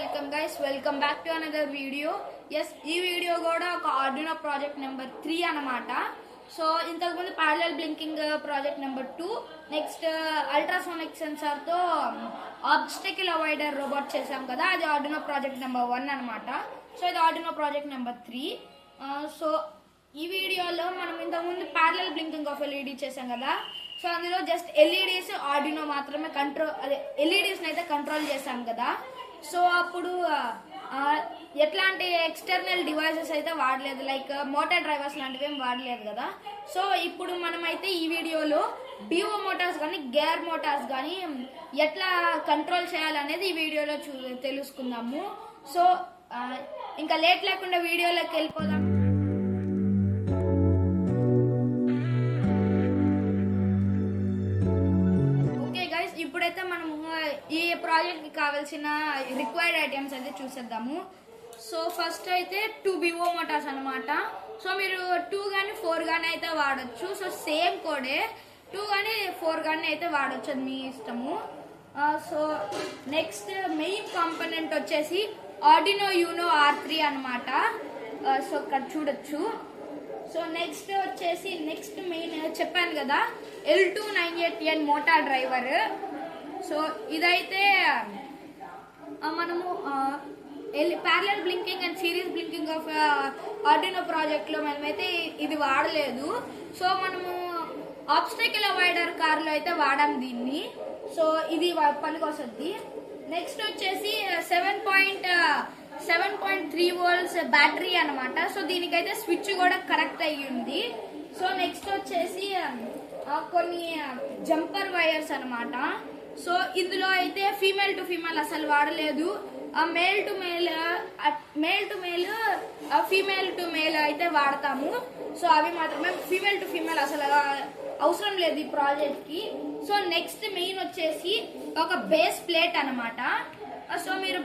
welcome guys, welcome back to another video. Yes, ఈ video కూడా ఒక ఆర్డినో ప్రాజెక్ట్ నెంబర్ 3 అన్నమాట. సో ఇంతకు ముందు parallel blinking project number 2, next ultrasonic sensor తో ఆబ్స్టకిల్ అవాయిడర్ రోబోట్ చేసాం కదా, అది ఆర్డినో ప్రాజెక్ట్ నెంబర్ 1 అన్నమాట. సో ఇది ఆర్డినో ప్రాజెక్ట్ నెంబర్ 3. సో ఈ వీడియోలో మనం ఇంతకు ముందు ప్యారలల్ బ్లింకింగ్ ఆఫ్ ఎల్ఈడి చేసాం కదా. సో అందులో జస్ట్ ఎల్ఈడీస్ ఆర్డినో మాత్రమే ఎల్ఈడీస్ అయితే కంట్రోల్ చేసాం కదా. సో అప్పుడు ఎట్లాంటి ఎక్స్టర్నల్ డివైసెస్ అయితే వాడలేదు, లైక్ మోటార్ డ్రైవర్స్ లాంటివి ఏం వాడలేదు కదా. సో ఇప్పుడు మనమైతే ఈ వీడియోలో డివో మోటార్స్ కానీ గేర్ మోటార్స్ కానీ ఎట్లా కంట్రోల్ చేయాలనేది ఈ వీడియోలో తెలుసుకుందాము. సో ఇంకా లేట్ లేకుండా వీడియోలోకి వెళ్ళిపోదాం. ఇప్పుడైతే మనము ఈ ప్రాజెక్ట్ కి కావాల్సిన రిక్వైర్డ్ ఐటమ్స్ అయితే చూసేద్దాము. సో ఫస్ట్ అయితే 2 బివో మోటార్స్ అనమాట. సో మీరు 2 కానీ 4 కానీ అయితే వాడచ్చు. సో సేమ్ కోడే 2 కానీ 4 కానీ అయితే వాడచ్చు, అది మీ ఇష్టము. సో నెక్స్ట్ మెయిన్ కాంపోనెంట్ వచ్చేసి ఆర్డినో యూనో R3 అనమాట. సో ఇక్కడ చూడొచ్చు. సో నెక్స్ట్ వచ్చేసి నెక్స్ట్ మెయిన్ చెప్పాను కదా, L298N మోటార్ డ్రైవర్. సో ఇదైతే మనము parallel blinking and series blinking of Arduino project లో మనమైతే ఇది వాడలేదు. సో మనము ఆబ్స్టకిల్ అవాయిడర్ కార్ లో అయితే వాడాం దీన్ని. సో ఇది పనికొస్తుంది. నెక్స్ట్ వచ్చేసి 7.3 volts బ్యాటరీ అనమాట. సో దీనికైతే స్విచ్ కూడా కరెక్ట్ అయ్యింది. సో నెక్స్ట్ వచ్చేసి కొన్ని జంపర్ వైర్స్ అనమాట. సో ఇందులో అయితే ఫీమేల్ టు ఫీమేల్ అసలు వాడలేదు, male to male female to male అయితే వాడతాము. సో అవి మాత్రమే, ఫీమేల్ టు ఫీమేల్ అసలు అవసరం లేదు ఈ ప్రాజెక్ట్ కి. సో నెక్స్ట్ మెయిన్ వచ్చేసి ఒక బేస్ ప్లేట్ అనమాట. సో మీరు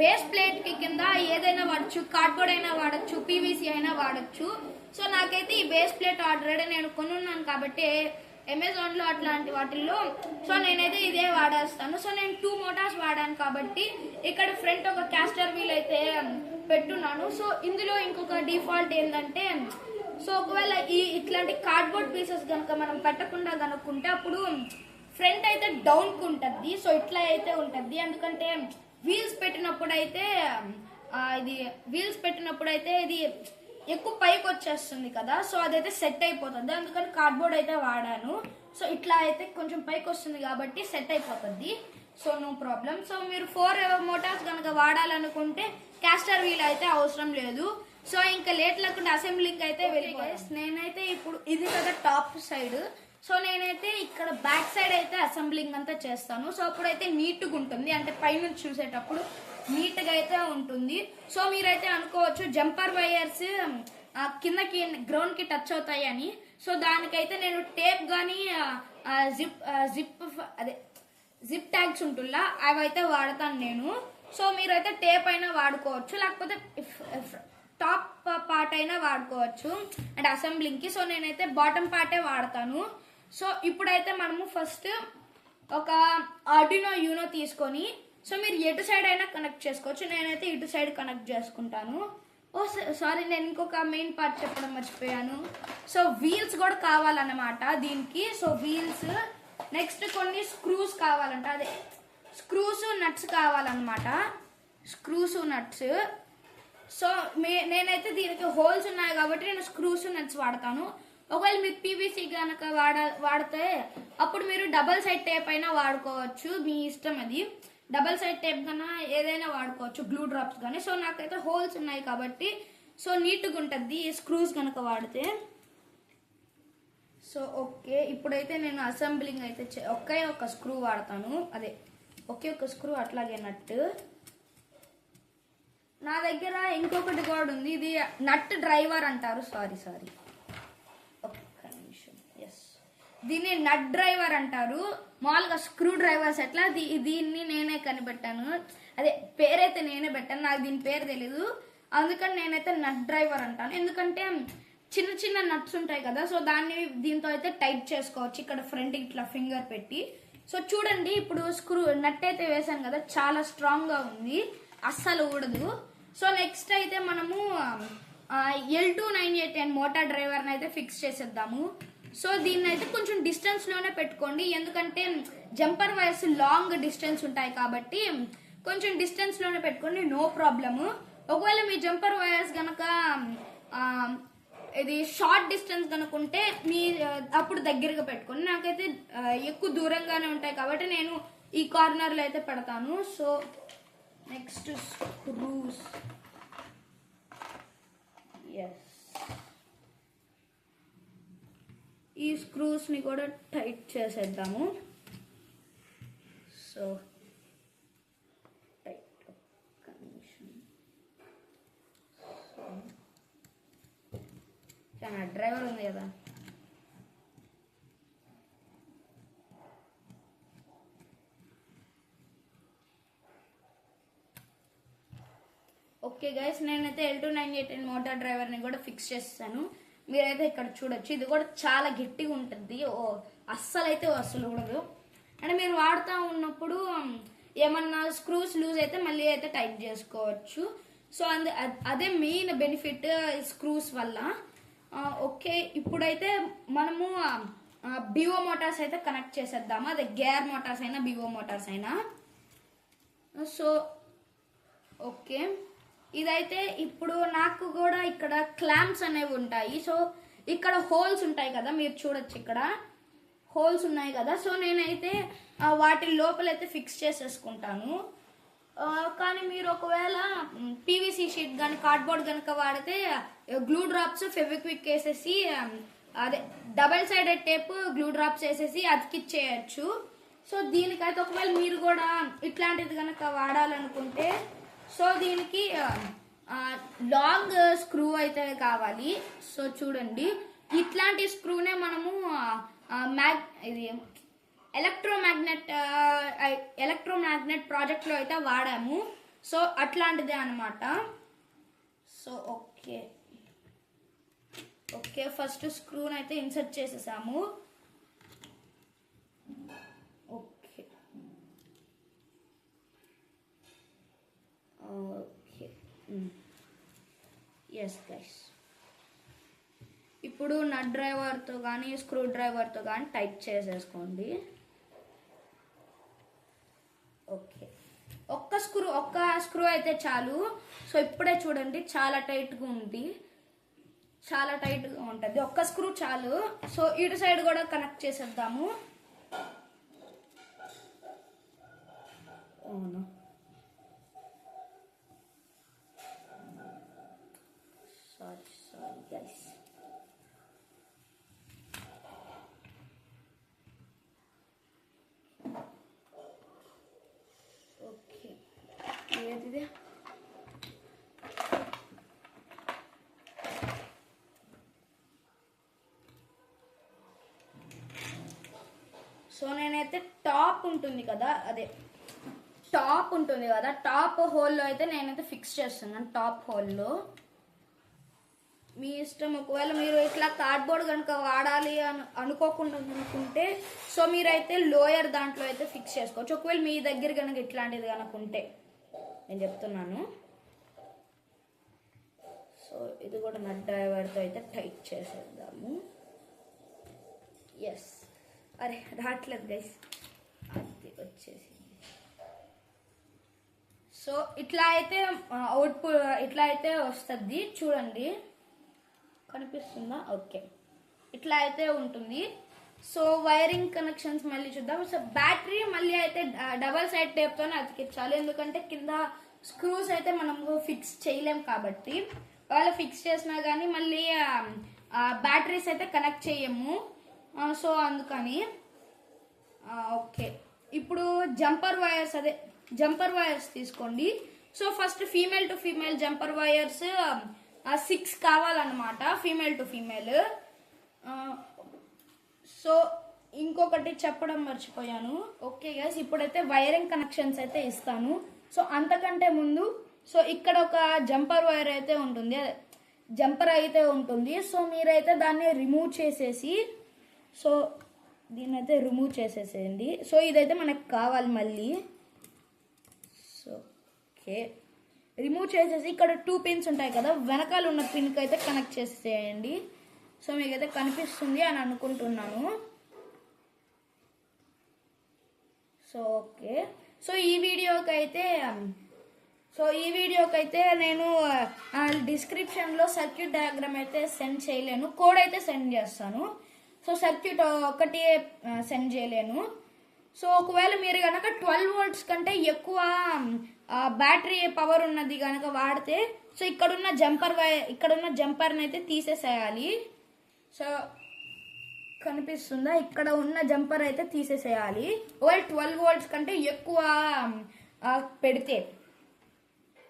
బేస్ ప్లేట్ కి కింద ఏదైనా వాడచ్చు, కార్డ్బోర్డ్ అయినా వాడచ్చు, పీవీసీ అయినా వాడచ్చు. సో నాకైతే ఈ బేస్ ప్లేట్ ఆల్రెడీ నేను కొనున్నాను కాబట్టి అమెజాన్ లో అట్లాంటి వాటిల్లో. సో నేనైతే ఇదే వాడేస్తాను. సో నేను 2 మోటార్స్ వాడాను కాబట్టి ఇక్కడ ఫ్రంట్ ఒక క్యాస్టర్ వీల్ అయితే పెట్టున్నాను. సో ఇందులో ఇంకొక డిఫాల్ట్ ఏంటంటే, సో ఒకవేళ ఇట్లాంటి కార్డ్బోర్డ్ పీసెస్ కనుక మనం పెట్టకుండా కనుక్కుంటే అప్పుడు ఫ్రంట్ అయితే డౌన్ కు ఉంటది. సో ఇట్లా అయితే ఉంటది, ఎందుకంటే వీల్స్ పెట్టినప్పుడు అయితే ఇది ఎక్కువ పైకి వచ్చేస్తుంది కదా. సో అదైతే సెట్ అయిపోతుంది, అందుకని కార్డ్బోర్డ్ అయితే వాడాను. సో ఇట్లా అయితే కొంచెం పైకి వస్తుంది కాబట్టి సెట్ అయిపోతుంది. So no problem. సో మీరు 4 మోటార్స్ కనుక వాడాలనుకుంటే క్యాస్టర్ వీల్ అయితే అవసరం లేదు. సో ఇంకా లేట్ లేకుండా అసెంబ్లింగ్ అయితే వెళ్ళిపోయి నేనైతే ఇప్పుడు ఇది కదా టాప్ సైడ్. సో నేనైతే ఇక్కడ బ్యాక్ సైడ్ అయితే అసెంబ్లింగ్ అంతా చేస్తాను. సో అప్పుడైతే నీట్గా ఉంటుంది, అంటే పైనుంచి చూసేటప్పుడు నీట్ గా అయితే ఉంటుంది. సో మీరైతే అనుకోవచ్చు జంపర్ వైర్స్ కిందకి గ్రౌండ్ కి టచ్ అవుతాయి అని. సో దానికైతే నేను టేప్ గానీ జిప్ ట్యాగ్స్ ఉంటుందా అవి అయితే వాడతాను నేను. సో మీరైతే టేప్ అయినా వాడుకోవచ్చు, లేకపోతే టాప్ పార్ట్ అయినా వాడుకోవచ్చు అంటే అసెంబ్లింగ్ కి. సో నేనైతే బాటమ్ పార్టే వాడతాను. సో ఇప్పుడైతే మనము ఫస్ట్ ఒక ఆర్డినో యూనో తీసుకొని, సో మీరు ఎటు సైడ్ అయినా కనెక్ట్ చేసుకోవచ్చు, నేనైతే ఇటు సైడ్ కనెక్ట్ చేసుకుంటాను. సారీ, నేను ఇంకొక మెయిన్ పార్ట్ చెప్పడం మర్చిపోయాను. సో వీల్స్ కూడా కావాలన్నమాట దీనికి. సో వీల్స్, నెక్స్ట్ కొన్ని స్క్రూస్ కావాలంట, అదే స్క్రూస్ నట్స్ కావాలన్నమాట, స్క్రూస్ నట్స్. సో నేనైతే దీనికి హోల్స్ ఉన్నాయి కాబట్టి నేను స్క్రూస్ నట్స్ వాడతాను. ఒకవేళ మీరు పీవీసీ కనుక వాడితే అప్పుడు మీరు డబల్ సైడ్ టేప్ అయినా వాడుకోవచ్చు, మీ ఇష్టం అది. డబల్ సైడ్ టేప్ కన్నా ఏదైనా వాడుకోవచ్చు, గ్లూ డ్రాప్స్ కానీ. సో నాకైతే హోల్స్ ఉన్నాయి కాబట్టి సో నీట్గా ఉంటుంది స్క్రూస్ కనుక వాడితే. సో ఓకే, ఇప్పుడైతే నేను అసెంబ్లింగ్ అయితే ఒకే ఒక స్క్రూ వాడతాను, అదే ఒకే ఒక స్క్రూ, అట్లాగే నట్. నా దగ్గర ఇంకొకటి కూడా ఉంది, ఇది నట్ డ్రైవర్ అంటారు. సారీ ఒక్క నిమిషం. ఎస్, దీన్ని నట్ డ్రైవర్ అంటారు. మామూలుగా స్క్రూ డ్రైవర్స్ ఎట్లా, దీన్ని నేనే కనిపెట్టాను, అదే పేరైతే నేనే పెట్టాను, నాకు దీని పేరు తెలీదు, అందుకని నేనైతే నట్ డ్రైవర్ అంటాను. ఎందుకంటే చిన్న చిన్న నట్స్ ఉంటాయి కదా, సో దాన్ని దీంతో అయితే టైట్ చేసుకోవచ్చు, ఇక్కడ ఫ్రంట్ ఇట్లా ఫింగర్ పెట్టి. సో చూడండి, ఇప్పుడు స్క్రూ నట్ అయితే వేసాను కదా, చాలా స్ట్రాంగ్ గా ఉంది. అస్సలు ఊడదు. సో నెక్స్ట్ అయితే మనము L298N మోటార్ డ్రైవర్ని అయితే ఫిక్స్ చేసేద్దాము. సో దీన్ని అయితే కొంచెం డిస్టెన్స్లోనే పెట్టుకోండి, ఎందుకంటే జంపర్ వైర్స్ లాంగ్ డిస్టెన్స్ ఉంటాయి కాబట్టి కొంచెం డిస్టెన్స్లోనే పెట్టుకోండి, నో ప్రాబ్లము. ఒకవేళ మీ జంపర్ వైర్స్ కనుక ఇది షార్ట్ డిస్టెన్స్ కనుకుంటే మీ అప్పుడు దగ్గరగా పెట్టుకోండి. నాకైతే ఎక్కువ దూరంగానే ఉంటాయి కాబట్టి నేను ఈ కార్నర్లో అయితే పెడతాను. సో నెక్స్ట్ స్క్రూస్, ఈ స్క్రూస్ని కూడా టైట్ చేసేద్దాము. సో టైట్ కనెక్షన్, చాలా డ్రైవర్ ఉంది కదా. ఓకే గైస్, నేనైతే L298N మోటార్ డ్రైవర్ని కూడా ఫిక్స్ చేస్తాను. మీరైతే ఇక్కడ చూడొచ్చు, ఇది కూడా చాలా గట్టిగా ఉంటుంది, అస్సలు ఉండదు. అంటే మీరు వాడుతూ ఉన్నప్పుడు ఏమన్నా స్క్రూస్ లూజ్ అయితే మళ్ళీ అయితే టైట్ చేసుకోవచ్చు. సో అదే మెయిన్ బెనిఫిట్ స్క్రూస్ వల్ల. ఓకే, ఇప్పుడైతే మనము బివో మోటార్స్ అయితే కనెక్ట్ చేసేద్దాము, అదే గేర్ మోటార్స్ అయినా బివో మోటార్స్ అయినా. సో ఓకే, ఇదైతే ఇప్పుడు నాకు కూడా ఇక్కడ క్లాంప్స్ అనేవి ఉంటాయి. సో ఇక్కడ హోల్స్ ఉంటాయి కదా, మీరు చూడొచ్చు ఇక్కడ హోల్స్ ఉన్నాయి కదా. సో నేనైతే వాటి లోపలైతే ఫిక్స్ చేసేసుకుంటాను. కానీ మీరు ఒకవేళ పీవీసీ షీట్ కానీ కార్డ్బోర్డ్ కనుక వాడితే గ్లూ డ్రాప్స్ ఫెవిక్విక్ వేసేసి, అదే double sided tape glue drops వేసేసి అతికిచ్చేయచ్చు. సో దీనికైతే ఒకవేళ మీరు కూడా ఇట్లాంటిది కనుక వాడాలనుకుంటే, సో దీనికి లాంగ్ స్క్రూ అయితే కావాలి. సో చూడండి, ఇట్లాంటి స్క్రూనే మనము ఇది ఎలక్ట్రోమాగ్నెట్ ప్రాజెక్ట్లో అయితే వాడాము. సో అట్లాంటిదే అనమాట. సో ఓకే, ఫస్ట్ స్క్రూని అయితే ఇన్సర్ట్ చేసేసాము. ఓకే ఎస్ గైస్, ఇప్పుడు నట్ డ్రైవర్తో కానీ స్క్రూ డ్రైవర్తో కానీ టైట్ చేసేసుకోండి. ఓకే, ఒక్క స్క్రూ అయితే చాలు. సో ఇప్పుడే చూడండి, చాలా టైట్గా ఉంటుంది, ఒక్క స్క్రూ చాలు. సో ఇటు సైడ్ కూడా కనెక్ట్ చేసేద్దాము. అవును, సారీ గైస్. ఓకే, ఏది సో నేనైతే టాప్ ఉంటుంది కదా, టాప్ హోల్లో అయితే నేనైతే ఫిక్స్ చేస్తున్నాను. టాప్ హోల్లో మీ ఇష్టం. ఒకవేళ మీరు ఇట్లా కార్డ్బోర్డ్ కనుక వాడాలి అనుకోకుండా అనుకుంటే, సో మీరైతే లోయర్ దాంట్లో అయితే ఫిక్స్ చేసుకోవచ్చు. ఒకవేళ మీ దగ్గర కనుక ఇట్లాంటిది కనుక ఉంటే నేను చెప్తున్నాను. సో ఇది కూడా నట్ డ్రైవర్తో అయితే టైట్ చేసేద్దాము. ఎస్, అరే రావట్లేదు గైస్, అది వచ్చేసి. సో ఇట్లా అయితే అవుట్పుట్ ఇట్లా అయితే వస్తుంది, చూడండి కనిపిస్తుందా? ఓకే, ఇట్లా అయితే ఉంటుంది. సో వైరింగ్ కనెక్షన్స్ మళ్ళీ చూద్దాం. సో బ్యాటరీ మళ్ళీ అయితే డబల్ సైడ్ టేప్తోనే అతికించాలి, ఎందుకంటే కింద స్క్రూస్ అయితే మనము ఫిక్స్ చేయలేం కాబట్టి. వాళ్ళు ఫిక్స్ చేసినా కానీ మళ్ళీ బ్యాటరీస్ అయితే కనెక్ట్ చేయము. సో అందుకని ఓకే, ఇప్పుడు జంపర్ వైర్స్ తీసుకోండి. So first female to female jumper wires 6 కావాలన్నమాట, ఫీమేల్ టు ఫీమేల్. సో ఇంకొకటి చెప్పడం మర్చిపోయాను. ఓకే గైస్, ఇప్పుడైతే వైరింగ్ కనెక్షన్స్ అయితే ఇస్తాను. సో అంతకంటే ముందు, సో ఇక్కడ ఒక జంపర్ వైర్ అయితే ఉంటుంది. సో మీరైతే దాన్ని రిమూవ్ చేసేసి, సో దీన్నైతే రిమూవ్ చేసేసేయండి. సో ఇదైతే మనకు కావాలి మళ్ళీ. సో ఓకే, రిమూవ్ చేసేసి ఇక్కడ 2 పిన్స్ ఉంటాయి కదా, వెనకాల ఉన్న పిన్కి అయితే కనెక్ట్ చేసేయండి. సో మీకైతే కనిపిస్తుంది అని అనుకుంటున్నాను. సో ఓకే, సో ఈ వీడియోకి అయితే నేను డిస్క్రిప్షన్లో సర్క్యూట్ డయాగ్రామ్ అయితే సెండ్ చేయలేను, కోడ్ అయితే సెండ్ చేస్తాను. సో సర్క్యూట్ ఒకటి సెండ్ చేయలేను. సో ఒకవేళ మీరు కనుక 12 volts కంటే ఎక్కువ బ్యాటరీ పవర్ ఉన్నది కనుక వాడితే, సో ఇక్కడున్న జంపర్ని అయితే తీసేసేయాలి. సో కనిపిస్తుందా, ఇక్కడ ఉన్న జంపర్ అయితే తీసేసేయాలి ఒకవేళ 12 volts కంటే ఎక్కువ పెడితే.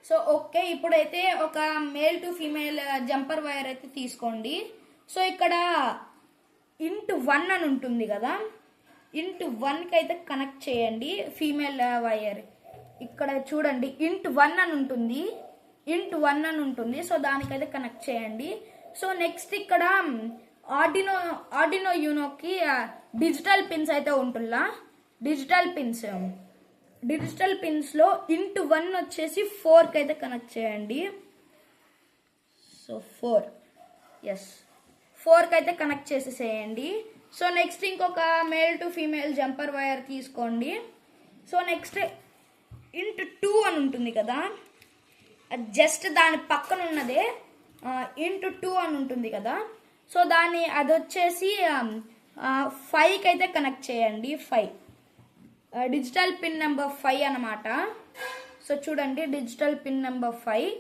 సో ఓకే, ఇప్పుడైతే ఒక male to female jumper wire అయితే తీసుకోండి. సో ఇక్కడ *1 అని ఉంటుంది కదా, *1కి అయితే కనెక్ట్ చేయండి ఫీమేల్ వైర్. ఇక్కడ చూడండి *1 అని ఉంటుంది. సో దానికైతే కనెక్ట్ చేయండి. సో నెక్స్ట్ ఇక్కడ ఆర్డినో యూనోకి డిజిటల్ పిన్స్ అయితే ఉంటుందా, డిజిటల్ పిన్స్లో *1 వచ్చేసి 4కి అయితే కనెక్ట్ చేయండి. సో 4కి అయితే కనెక్ట్ చేసేసేయండి. సో నెక్స్ట్ ఇంకొక male to female jumper wire తీసుకోండి. సో నెక్స్ట్ *2 అని ఉంటుంది కదా, జస్ట్ దాని పక్కన ఉన్నదే *2 అని ఉంటుంది కదా. సో అది వచ్చేసి 5కి అయితే కనెక్ట్ చేయండి. 5 డిజిటల్ పిన్ నెంబర్ 5 అన్నమాట. సో చూడండి digital pin number 5.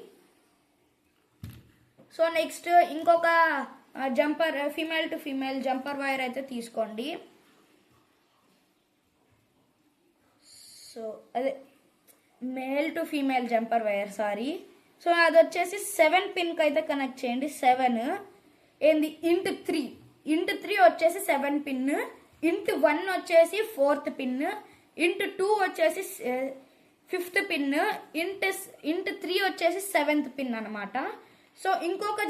So next ఇంకొక female to female jumper wire అయితే తీసుకోండి. సో అదే male to female jumper wire, sorry. So అది వచ్చేసి 7 పిన్కి అయితే కనెక్ట్ చేయండి. 7 ఏంది *3 వచ్చేసి 7 పిన్, *1 వచ్చేసి 4th పిన్, *2 వచ్చేసి 5th పిన్, *3 వచ్చేసి 7th పిన్ అనమాట. సో ఇంకొక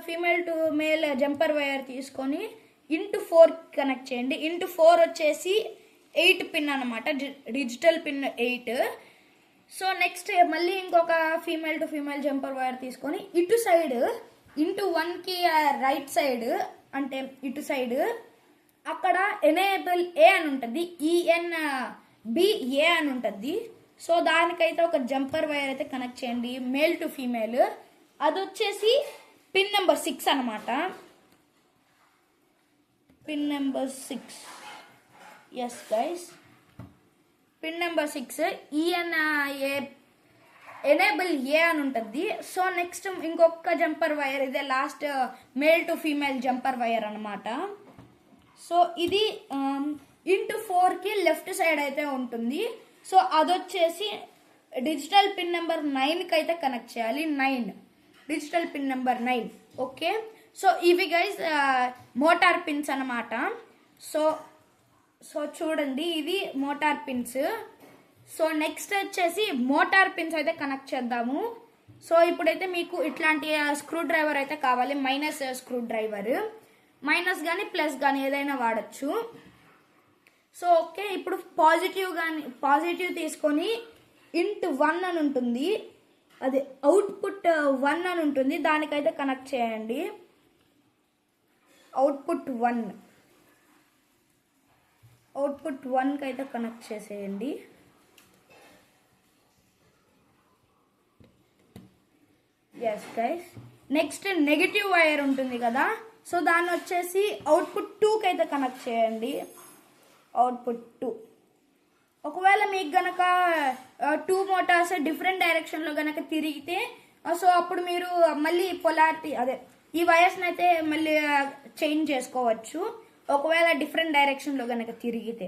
female to male jumper wire తీసుకొని *4 కనెక్ట్ చేయండి. *4 వచ్చేసి 8 పిన్ అనమాట, డిజిటల్ పిన్ 8. సో నెక్స్ట్ మళ్ళీ ఇంకొక female to female jumper wire తీసుకొని ఇటు సైడ్ *1కి రైట్ సైడ్, అంటే ఇటు సైడ్ అక్కడ ఎనేబుల్ ఏ అని ఉంటుంది, ENBA అని ఉంటుంది. సో దానికైతే ఒక జంపర్ వైర్ అయితే కనెక్ట్ చేయండి మేల్ టు ఫీమేల్. అది వచ్చేసి పిన్ నెంబర్ 6 అనమాట, pin number 6. Yes guys, pin number 6 enable A అని ఉంటుంది. సో నెక్స్ట్ ఇంకొక జంపర్ వైర్, ఇదే last male to female jumper wire అనమాట. సో ఇది *4కి లెఫ్ట్ సైడ్ అయితే ఉంటుంది. సో అదొచ్చేసి డిజిటల్ పిన్ నెంబర్ 9కి అయితే కనెక్ట్ చేయాలి. 9 digital pin number 9. Okay, so ఇవి గైస్ మోటార్ పిన్స్ అనమాట. సో చూడండి ఇది మోటార్ పిన్స్. సో నెక్స్ట్ వచ్చేసి మోటార్ పిన్స్ అయితే కనెక్ట్ చేద్దాము. సో ఇప్పుడైతే మీకు ఇట్లాంటి స్క్రూ డ్రైవర్ అయితే కావాలి, మైనస్ స్క్రూ డ్రైవర్, మైనస్ కానీ ప్లస్ కానీ ఏదైనా వాడచ్చు. సో ఓకే, ఇప్పుడు పాజిటివ్ తీసుకొని *1 అని ఉంటుంది, అది అవుట్పుట్ 1 అని ఉంటుంది, దానికైతే కనెక్ట్ చేయండి. అవుట్పుట్ 1కి అయితే కనెక్ట్ చేసేయండి. Yes guys, next negative wire ఉంటుంది కదా, సో దాన్ని వచ్చేసి అవుట్పుట్ 2కి అయితే కనెక్ట్ చేయండి. అవుట్పుట్ 2. ఒకవేళ మీకు గనక 2 మోటార్స్ డిఫరెంట్ డైరెక్షన్లో గనక తిరిగితే, సో అప్పుడు మీరు మళ్ళీ పొలారిటీ ఈ వైర్స్ని అయితే మళ్ళీ చేంజ్ చేసుకోవచ్చు, ఒకవేళ డిఫరెంట్ డైరెక్షన్లో గనక తిరిగితే.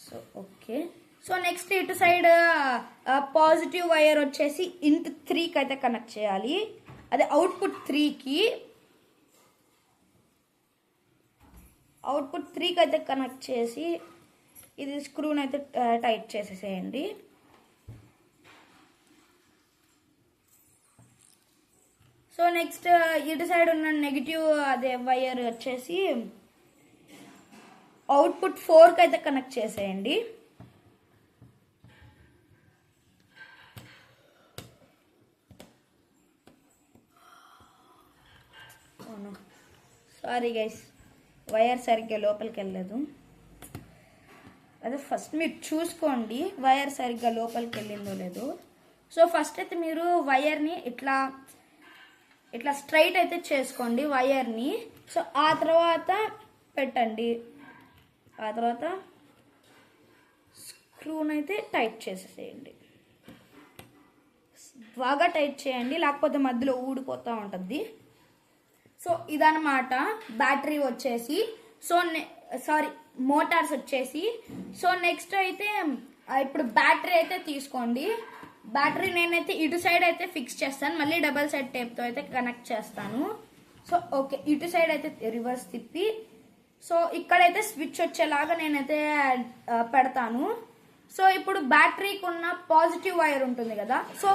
సో ఓకే, సో నెక్స్ట్ ఇటు సైడ్ పాజిటివ్ వైర్ వచ్చేసి *3కి అయితే కనెక్ట్ చేయాలి, అదే అవుట్పుట్ 3కి. అవుట్పుట్ 3కి అయితే కనెక్ట్ చేసి ఇది స్క్రూని అయితే టైట్ చేసేసేయండి. సో నెక్స్ట్ ఇటు సైడ్ ఉన్న నెగిటివ్ వైర్ వచ్చేసి అవుట్పుట్ 4కి అయితే కనెక్ట్ చేసేయండి. సారీ గైస్, వైర్ సరిగ్గా లోపలికి వెళ్ళలేదు. అదే ఫస్ట్ మీరు చూసుకోండి వైర్ సరిగ్గా లోపలికి వెళ్ళిందో లేదో. సో ఫస్ట్ అయితే మీరు వైర్ని ఇట్లా ఇట్లా స్ట్రైట్ అయితే చేసుకోండి వైర్ని. సో ఆ తర్వాత పెట్టండి. ఆ తర్వాత స్క్రూనైతే టైట్ చేసేసేయండి. బాగా టైట్ చేయండి, లేకపోతే మధ్యలో ఊడిపోతూ ఉంటుంది. సో ఇదన్నమాట బ్యాటరీ వచ్చేసి. సో మోటార్స్ వచ్చేసి. సో నెక్స్ట్ అయితే ఇప్పుడు బ్యాటరీ అయితే తీసుకోండి. బ్యాటరీ నేనైతే ఇటు సైడ్ అయితే ఫిక్స్ చేస్తాను, మళ్ళీ డబల్ సైడ్ టేప్తో అయితే కనెక్ట్ చేస్తాను. సో ఓకే, ఇటు సైడ్ అయితే రివర్స్ తిప్పి సో ఇక్కడైతే స్విచ్ వచ్చేలాగా నేనైతే పెడతాను. సో ఇప్పుడు బ్యాటరీకి ఉన్న పాజిటివ్ వైర్ ఉంటుంది కదా, సో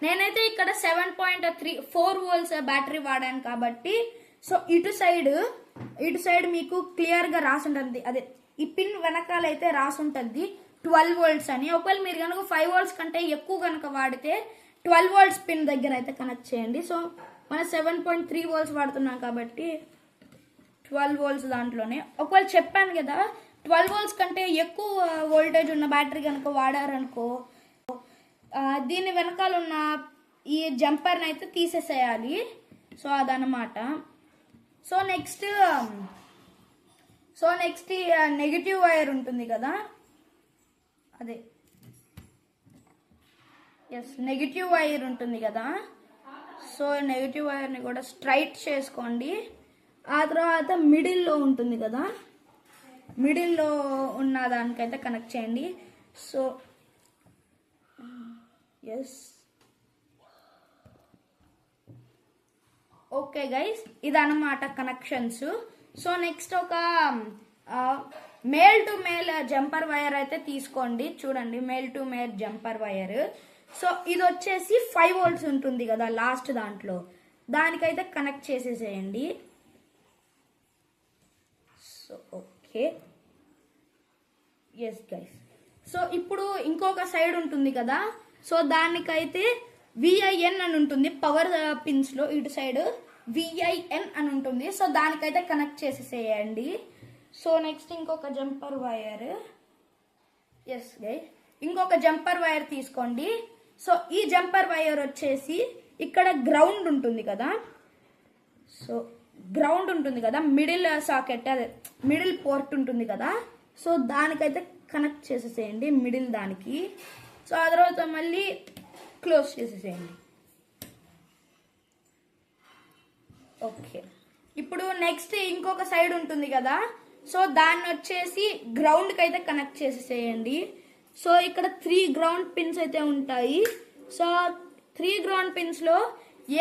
నేనైతే ఇక్కడ 7.4 వోల్ట్స్ బ్యాటరీ వాడాను కాబట్టి సో ఇటు సైడ్ మీకు క్లియర్గా రాసి ఉంటుంది. అదే ఈ పిన్ వెనకాల అయితే రాసి ఉంటుంది 12 వోల్ట్స్ అని. ఒకవేళ మీరు కనుక 5 వోల్ట్స్ కంటే ఎక్కువ కనుక వాడితే 12 వోల్ట్స్ పిన్ దగ్గర అయితే కనెక్ట్ చేయండి. సో మనం 7.3 వోల్ట్స్ వాడుతున్నాం కాబట్టి 12 వోల్ట్స్ దాంట్లోనే. ఒకవేళ చెప్పాను కదా 12 వోల్ట్స్ కంటే ఎక్కువ వోల్టేజ్ ఉన్న బ్యాటరీ కనుక వాడారనుకో దీని వెనకాల ఉన్న ఈ జంపర్ని అయితే తీసేసేయాలి. సో అదనమాట. సో నెక్స్ట్ నెగిటివ్ వైర్ ఉంటుంది కదా, అదే నెగిటివ్ వైర్ ఉంటుంది కదా. సో నెగిటివ్ వైర్ని కూడా స్ట్రైట్ చేసుకోండి. ఆ తర్వాత మిడిల్లో ఉంటుంది కదా, మిడిల్లో ఉన్న దానికైతే కనెక్ట్ చేయండి. సో ఓకే గైస్, ఇదన్నమాట కనెక్షన్స్. సో నెక్స్ట్ ఒక male to male jumper wire అయితే తీసుకోండి. చూడండి, male to male jumper wire. So ఇది వచ్చేసి 5 వోల్ట్స్ ఉంటుంది కదా లాస్ట్ దాంట్లో, దానికైతే కనెక్ట్ చేసేసేయండి. So okay, yes guys. So ఇప్పుడు ఇంకొక సైడ్ ఉంటుంది కదా, సో దానికైతే విఐఎన్ అని ఉంటుంది పవర్ పిన్స్ లో. ఇటు సైడ్ విఐఎన్ అని ఉంటుంది. సో దానికైతే కనెక్ట్ చేసేసేయండి. సో నెక్స్ట్ ఇంకొక జంపర్ వైర్, ఎస్ గైస్, ఇంకొక జంపర్ వైర్ తీసుకోండి. సో ఈ జంపర్ వైర్ వచ్చేసి ఇక్కడ గ్రౌండ్ ఉంటుంది కదా, సో గ్రౌండ్ ఉంటుంది కదా, మిడిల్ సాకెట్ అదే మిడిల్ పోర్ట్ ఉంటుంది కదా, సో దానికైతే కనెక్ట్ చేసేసేయండి మిడిల్ దానికి. సో ఆ తర్వాత మళ్ళీ క్లోజ్ చేసేసేయండి. ఓకే, ఇప్పుడు నెక్స్ట్ ఇంకొక సైడ్ ఉంటుంది కదా, సో దాన్ని వచ్చేసి గ్రౌండ్కి అయితే కనెక్ట్ చేసేసేయండి. సో ఇక్కడ 3 గ్రౌండ్ పిన్స్ అయితే ఉంటాయి. సో 3 గ్రౌండ్ పిన్స్లో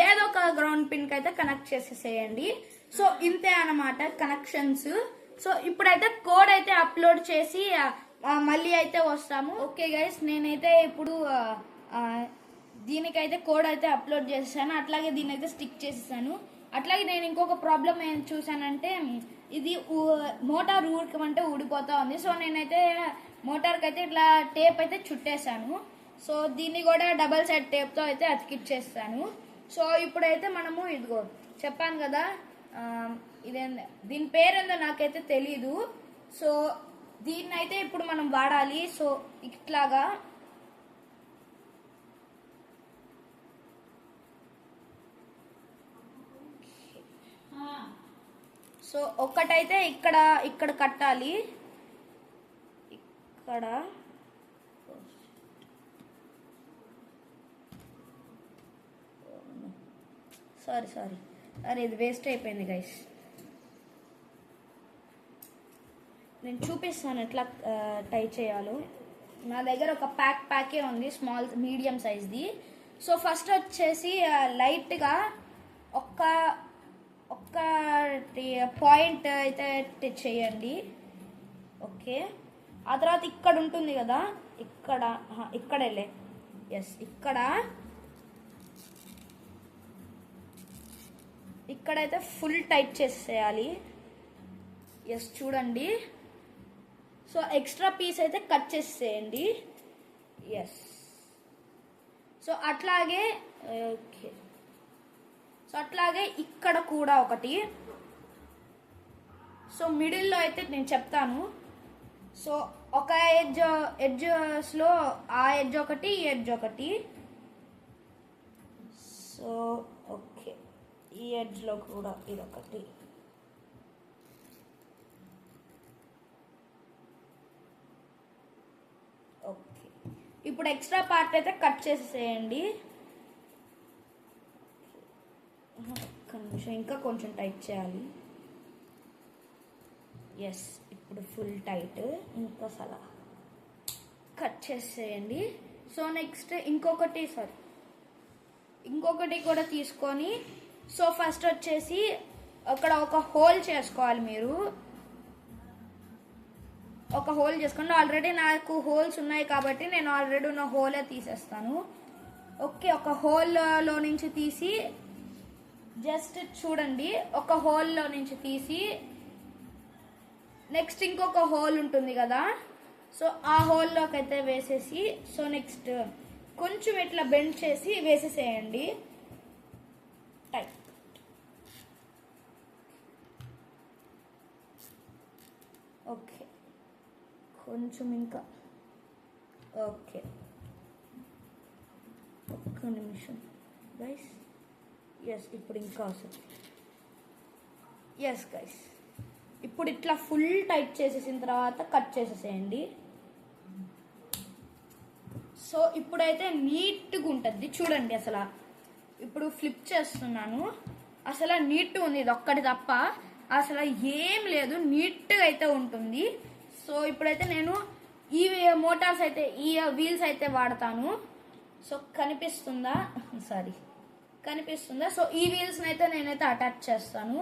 ఏదో ఒక గ్రౌండ్ పిన్కి అయితే కనెక్ట్ చేసేసేయండి. సో ఇంతే అన్నమాట కనెక్షన్స్. సో ఇప్పుడైతే కోడ్ అయితే అప్లోడ్ చేసి మళ్ళీ అయితే వస్తాము. ఓకే గైస్, నేనైతే ఇప్పుడు దీనికైతే కోడ్ అయితే అప్లోడ్ చేసేసాను, అట్లాగే దీని అయితే స్టిక్ చేసేసాను. అట్లాగే నేను ఇంకొక ప్రాబ్లం ఏం చూసానంటే ఇది మోటార్ ఊడకమంటే ఊడిపోతా ఉంది. సో నేనైతే మోటార్కి అయితే ఇట్లా టేప్ అయితే చుట్టేసాను. సో దీన్ని కూడా డబల్ సైడ్ టేప్తో అయితే అతికిచ్చేస్తాను. సో ఇప్పుడైతే మనము ఇదిగో చెప్పాను కదా, దీని పేరేందో నాకైతే తెలీదు. సో దీన్ని అయితే ఇప్పుడు మనం వాడాలి. సో ఇట్లాగా సో ఒక్కటైతే ఇక్కడ కట్టాలి. ఇక్కడ సారీ అరే ఇది వేస్ట్ అయిపోయింది గైస్. నేను చూపిస్తాను ఎట్లా టై చేయాలో. నా దగ్గర ఒక ప్యాకే ఉంది, మీడియం సైజ్ది. సో ఫస్ట్ వచ్చేసి లైట్గా ఒక్క పాయింట్ అయితే చేయండి. ఓకే, ఆ తర్వాత ఇక్కడ ఉంటుంది కదా, ఇక్కడలే ఎస్ ఇక్కడైతే ఫుల్ టైట్ చేసేయాలి. ఎస్ చూడండి. సో ఎక్స్ట్రా పీస్ అయితే కట్ చేసేయండి. ఎస్ సో అట్లాగే ఓకే, సో అట్లాగే ఇక్కడ కూడా ఒకటి. సో మిడిల్లో అయితే నేను చెప్తాను. సో ఒక ఎడ్జెస్లో ఆ ఎడ్జ్ ఒకటి, ఈ ఎడ్జ్ ఒకటి. సో ఓకే, ఈ ఎడ్జ్లో కూడా ఇదొకటి. ఓకే, ఇప్పుడు ఎక్స్ట్రా పార్ట్ అయితే కట్ చేసేసేయండి. ఒక్క నిమిషం, ఇంకా కొంచెం టైట్ చేయాలి. ఎస్, ఇప్పుడు ఫుల్ టైట్. ఇంకా అసలు కట్ చేసేయండి. సో నెక్స్ట్ ఇంకొకటి కూడా తీసుకొని, సో ఫస్ట్ వచ్చేసి అక్కడ ఒక హోల్ చేసుకోవాలి. మీరు ఒక హోల్ చేసుకోండి. ఆల్రెడీ నాకు హోల్స్ ఉన్నాయి కాబట్టి నేను ఆల్రెడీ ఉన్న హోలే తీసేస్తాను. ఓకే, ఒక హోల్లో నుంచి తీసి జస్ట్ చూడండి, ఒక హోల్లో నుంచి తీసి నెక్స్ట్ ఇంకొక హోల్ ఉంటుంది కదా, సో ఆ హోల్లోకి అయితే వేసేసి, సో నెక్స్ట్ కొంచెం ఇట్లా బెండ్ చేసి వేసేసేయండి. టైట్. ఓకే, కొంచెం ఇంకా. ఓకే, ఒక్క నిమిషం గైస్. ఎస్, ఇప్పుడు ఇంకా వస్తుంది. ఎస్ గైస్, ఇప్పుడు ఇట్లా ఫుల్ టైట్ చేసేసిన తర్వాత కట్ చేసేసేయండి. సో ఇప్పుడైతే నీట్గా ఉంటుంది చూడండి. అసలు ఇప్పుడు ఫ్లిప్ చేస్తున్నాను, అసలు నీట్గా ఉంది. ఇది ఒక్కటి తప్ప అసలు ఏం లేదు, నీట్గా అయితే ఉంటుంది. సో ఇప్పుడైతే నేను ఈ మోటార్స్ అయితే, ఈ వీల్స్ అయితే వాడతాను. సో కనిపిస్తుందా? సో ఈ వీల్స్ని అయితే నేనైతే అటాచ్ చేస్తాను.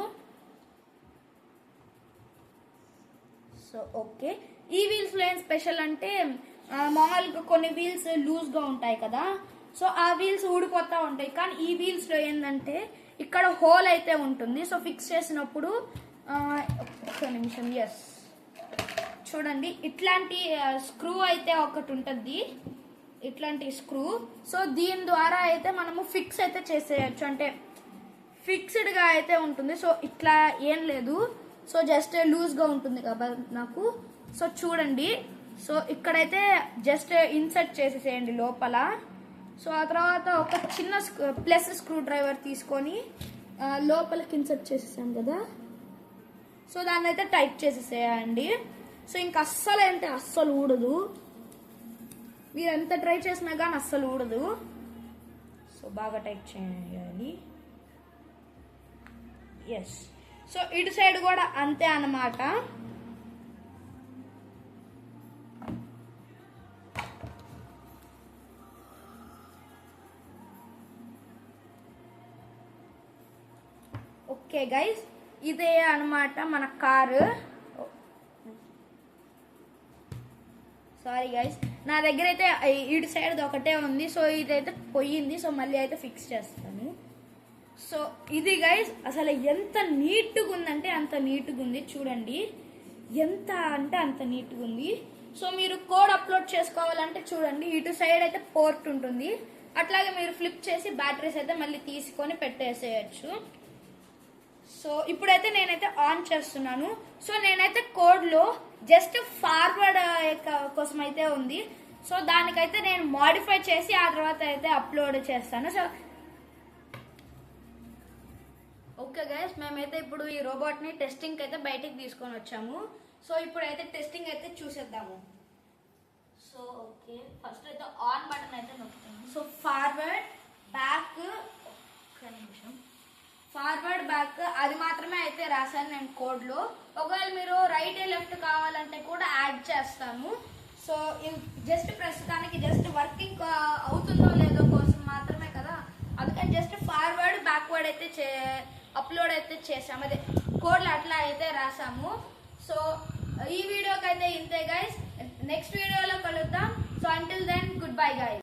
సో ఓకే, ఈ వీల్స్లో ఏం స్పెషల్ అంటే మామూలుగా కొన్ని వీల్స్ లూజ్గా ఉంటాయి కదా, సో ఆ వీల్స్ ఊడిపోతూ ఉంటాయి. కానీ ఈ వీల్స్లో ఏంటంటే ఇక్కడ హోల్ అయితే ఉంటుంది. సో ఫిక్స్ చేసినప్పుడు ఒక్క నిమిషం. ఎస్, చూడండి, ఇట్లాంటి స్క్రూ అయితే ఒకటి ఉంటుంది, ఇట్లాంటి స్క్రూ. సో దీని ద్వారా అయితే మనము ఫిక్స్ అయితే చేసేయచ్చు, అంటే ఫిక్స్డ్గా అయితే ఉంటుంది. సో ఇట్లా ఏం లేదు, సో జస్ట్ లూజ్గా ఉంటుంది కాబట్టి నాకు. సో చూడండి, సో ఇక్కడైతే జస్ట్ ఇన్సర్ట్ చేసేసేయండి లోపల. సో ఆ తర్వాత ఒక చిన్న ప్లస్ స్క్రూ డ్రైవర్ తీసుకొని లోపలికి ఇన్సర్ట్ చేసేసాం కదా, సో దాన్ని అయితే టైట్ చేసేసేయండి. సో ఇంక అస్సలు ఊడదు, మీరు ఎంత ట్రై చేసినా కానీ అస్సలు ఊడదు. సో బాగా టైట్ చేయాలి. ఎస్, సో ఇటు సైడ్ కూడా అంతే అన్నమాట. ఓకే గైస్, ఇదే అన్నమాట మన కారు. సారీ గైస్, నా దగ్గర అయితే ఇటు సైడ్ ఒకటే ఉంది. సో ఇదైతే పోయింది. సో మళ్ళీ అయితే ఫిక్స్ చేస్తాను. సో ఇది గైస్, అసలు ఎంత నీట్గా ఉందంటే అంత నీట్గా ఉంది. చూడండి, ఎంత అంటే అంత నీట్గా ఉంది. సో మీరు కోడ్ అప్లోడ్ చేసుకోవాలంటే చూడండి, ఇటు సైడ్ అయితే పోర్ట్ ఉంటుంది. అట్లాగే మీరు ఫ్లిప్ చేసి బ్యాటరీస్ అయితే మళ్ళీ తీసుకొని పెట్టేసేయచ్చు. సో ఇప్పుడైతే నేనైతే ఆన్ చేస్తున్నాను. సో నేనైతే కోడ్లో జస్ట్ ఫార్వర్డ్ కోసం అయితే ఉంది. సో దానికైతే నేను మాడిఫై చేసి ఆ తర్వాత అయితే అప్లోడ్ చేస్తాను. సో ఓకే గైస్, మేమైతే ఇప్పుడు ఈ రోబోట్ని టెస్టింగ్ అయితే బయటికి తీసుకొని వచ్చాము. సో ఇప్పుడైతే టెస్టింగ్ అయితే చూసేద్దాము. సో ఓకే, ఫస్ట్ అయితే ఆన్ బటన్ అయితే నొక్కుతాము. సో ఫార్వర్డ్ బ్యాక్, ఒక్క నిమిషం, ఫార్వర్డ్ బ్యాక్ అది మాత్రమే అయితే రాశాను నేను కోడ్లో. ఒకవేళ మీరు రైట్ లెఫ్ట్ కావాలంటే కూడా యాడ్ చేస్తాను. సో జస్ట్ ప్రస్తుతానికి జస్ట్ వర్కింగ్ అవుతుందో లేదో కోసం మాత్రమే కదా, అందుకని జస్ట్ ఫార్వర్డ్ బ్యాక్వర్డ్ అయితే అప్లోడ్ అయితే చేసాము, అదే కోడ్లు అట్లా అయితే రాసాము. సో ఈ వీడియోకి అయితే ఇంతే గైస్, నెక్స్ట్ వీడియోలో కలుద్దాం. So until then good bye guys.